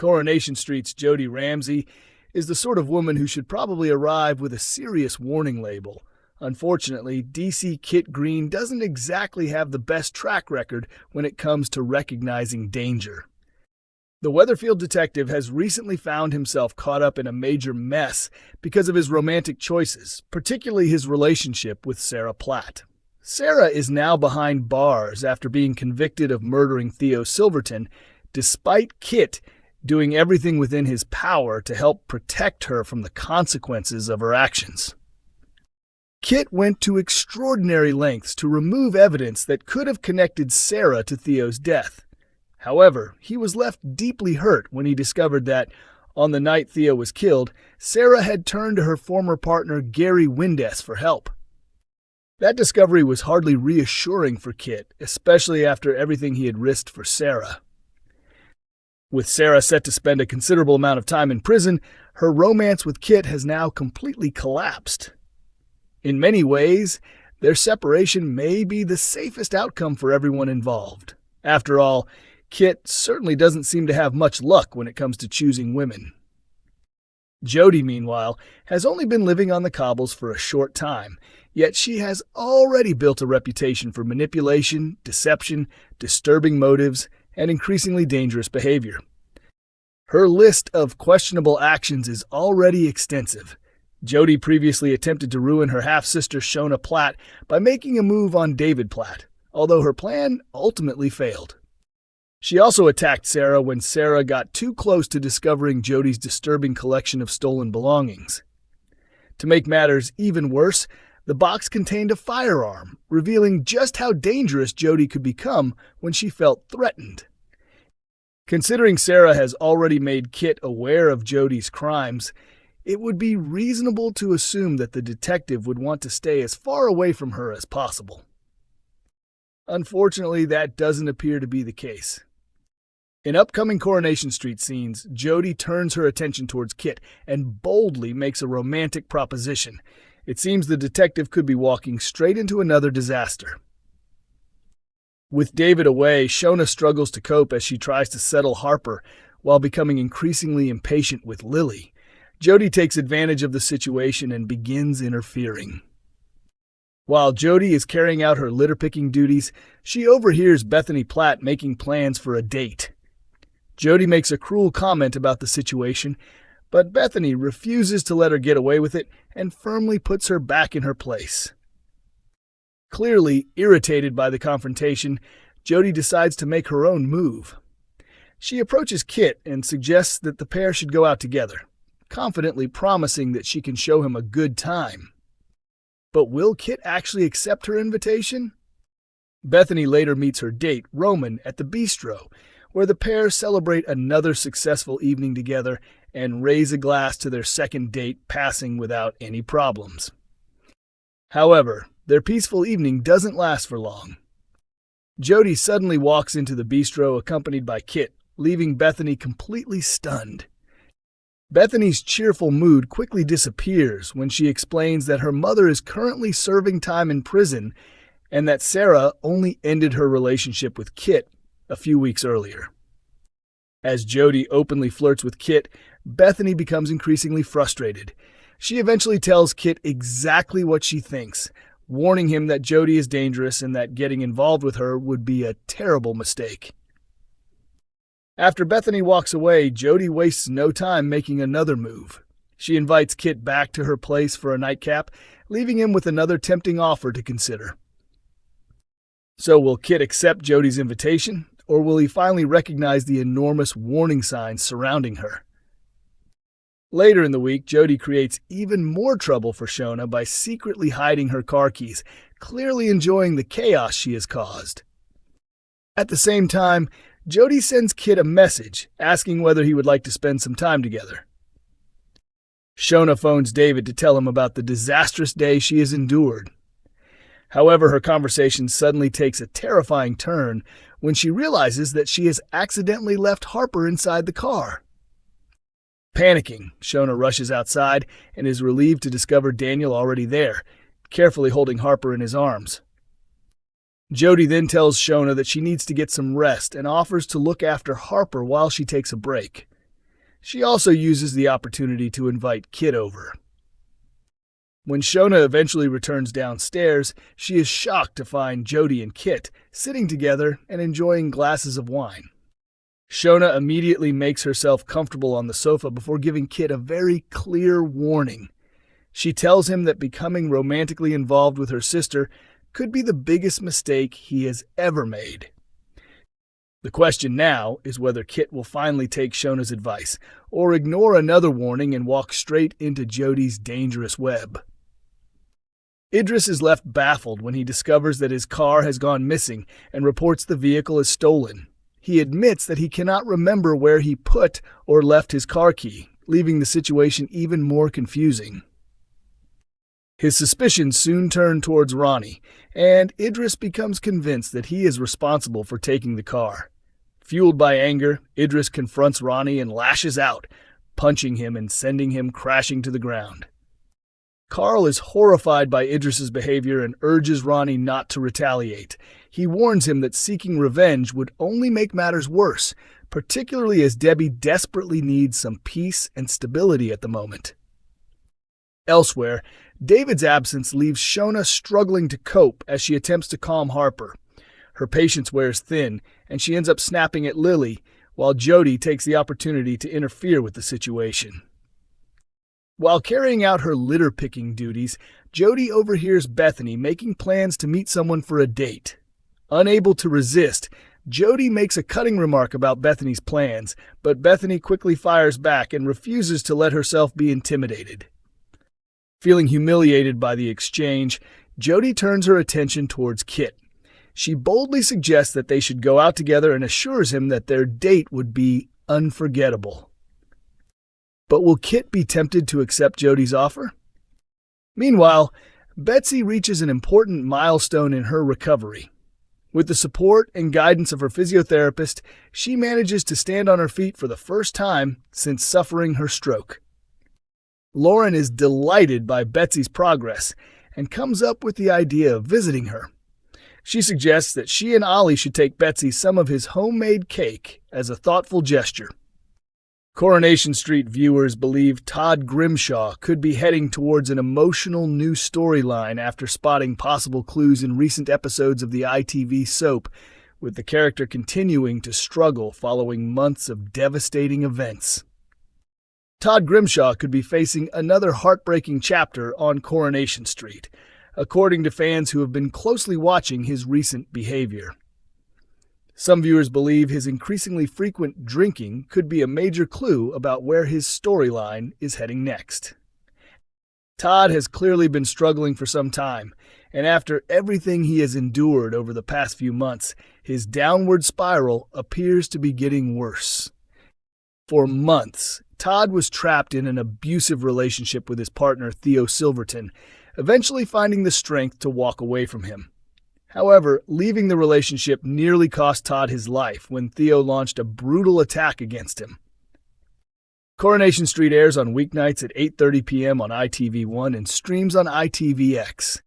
Coronation Street's Jodie Ramsey is the sort of woman who should probably arrive with a serious warning label. Unfortunately, DC Kit Green doesn't exactly have the best track record when it comes to recognizing danger. The Weatherfield detective has recently found himself caught up in a major mess because of his romantic choices, particularly his relationship with Sarah Platt. Sarah is now behind bars after being convicted of murdering Theo Silverton, despite Kit doing everything within his power to help protect her from the consequences of her actions. Kit went to extraordinary lengths to remove evidence that could have connected Sarah to Theo's death. However, he was left deeply hurt when he discovered that, on the night Theo was killed, Sarah had turned to her former partner Gary Windes for help. That discovery was hardly reassuring for Kit, especially after everything he had risked for Sarah. With Sarah set to spend a considerable amount of time in prison, her romance with Kit has now completely collapsed. In many ways, their separation may be the safest outcome for everyone involved. After all, Kit certainly doesn't seem to have much luck when it comes to choosing women. Jodie, meanwhile, has only been living on the cobbles for a short time, yet she has already built a reputation for manipulation, deception, disturbing motives, and increasingly dangerous behavior. Her list of questionable actions is already extensive. Jodie previously attempted to ruin her half-sister Shona Platt by making a move on David Platt, although her plan ultimately failed. She also attacked Sarah when Sarah got too close to discovering Jodie's disturbing collection of stolen belongings. To make matters even worse, the box contained a firearm, revealing just how dangerous Jodie could become when she felt threatened. Considering Sarah has already made Kit aware of Jodie's crimes, it would be reasonable to assume that the detective would want to stay as far away from her as possible. Unfortunately, that doesn't appear to be the case. In upcoming Coronation Street scenes, Jodie turns her attention towards Kit and boldly makes a romantic proposition. It seems the detective could be walking straight into another disaster. With David away, Shona struggles to cope as she tries to settle Harper while becoming increasingly impatient with Lily. Jodie takes advantage of the situation and begins interfering. While Jodie is carrying out her litter-picking duties, she overhears Bethany Platt making plans for a date. Jodie makes a cruel comment about the situation, but Bethany refuses to let her get away with it and firmly puts her back in her place. Clearly irritated by the confrontation, Jodie decides to make her own move. She approaches Kit and suggests that the pair should go out together, confidently promising that she can show him a good time. But will Kit actually accept her invitation? Bethany later meets her date, Roman, at the bistro, where the pair celebrate another successful evening together and raise a glass to their second date passing without any problems. However, their peaceful evening doesn't last for long. Jodie suddenly walks into the bistro accompanied by Kit, leaving Bethany completely stunned. Bethany's cheerful mood quickly disappears when she explains that her mother is currently serving time in prison and that Sarah only ended her relationship with Kit a few weeks earlier. As Jodie openly flirts with Kit, Bethany becomes increasingly frustrated. She eventually tells Kit exactly what she thinks, warning him that Jodie is dangerous and that getting involved with her would be a terrible mistake. After Bethany walks away, Jodie wastes no time making another move. She invites Kit back to her place for a nightcap, leaving him with another tempting offer to consider. So will Kit accept Jodie's invitation, or will he finally recognize the enormous warning signs surrounding her? Later in the week, Jodie creates even more trouble for Shona by secretly hiding her car keys, clearly enjoying the chaos she has caused. At the same time, Jodie sends Kit a message asking whether he would like to spend some time together. Shona phones David to tell him about the disastrous day she has endured. However, her conversation suddenly takes a terrifying turn when she realizes that she has accidentally left Harper inside the car. Panicking, Shona rushes outside and is relieved to discover Daniel already there, carefully holding Harper in his arms. Jodie then tells Shona that she needs to get some rest and offers to look after Harper while she takes a break. She also uses the opportunity to invite Kit over. When Shona eventually returns downstairs, she is shocked to find Jodie and Kit sitting together and enjoying glasses of wine. Shona immediately makes herself comfortable on the sofa before giving Kit a very clear warning. She tells him that becoming romantically involved with her sister could be the biggest mistake he has ever made. The question now is whether Kit will finally take Shona's advice or ignore another warning and walk straight into Jodie's dangerous web. Idris is left baffled when he discovers that his car has gone missing and reports the vehicle as stolen. He admits that he cannot remember where he put or left his car key, leaving the situation even more confusing. His suspicions soon turn towards Ronnie, and Idris becomes convinced that he is responsible for taking the car. Fueled by anger, Idris confronts Ronnie and lashes out, punching him and sending him crashing to the ground. Carl is horrified by Idris's behavior and urges Ronnie not to retaliate. He warns him that seeking revenge would only make matters worse, particularly as Debbie desperately needs some peace and stability at the moment. Elsewhere, David's absence leaves Shona struggling to cope as she attempts to calm Harper. Her patience wears thin, and she ends up snapping at Lily, while Jodie takes the opportunity to interfere with the situation. While carrying out her litter-picking duties, Jodie overhears Bethany making plans to meet someone for a date. Unable to resist, Jodie makes a cutting remark about Bethany's plans, but Bethany quickly fires back and refuses to let herself be intimidated. Feeling humiliated by the exchange, Jodie turns her attention towards Kit. She boldly suggests that they should go out together and assures him that their date would be unforgettable. But will Kit be tempted to accept Jodie's offer? Meanwhile, Betsy reaches an important milestone in her recovery. With the support and guidance of her physiotherapist, she manages to stand on her feet for the first time since suffering her stroke. Lauren is delighted by Betsy's progress and comes up with the idea of visiting her. She suggests that she and Ollie should take Betsy some of his homemade cake as a thoughtful gesture. Coronation Street viewers believe Todd Grimshaw could be heading towards an emotional new storyline after spotting possible clues in recent episodes of the ITV soap, with the character continuing to struggle following months of devastating events. Todd Grimshaw could be facing another heartbreaking chapter on Coronation Street, according to fans who have been closely watching his recent behavior. Some viewers believe his increasingly frequent drinking could be a major clue about where his storyline is heading next. Todd has clearly been struggling for some time, and after everything he has endured over the past few months, his downward spiral appears to be getting worse. For months, Todd was trapped in an abusive relationship with his partner Theo Silverton, eventually finding the strength to walk away from him. However, leaving the relationship nearly cost Todd his life when Theo launched a brutal attack against him. Coronation Street airs on weeknights at 8:30 p.m. on ITV1 and streams on ITVX.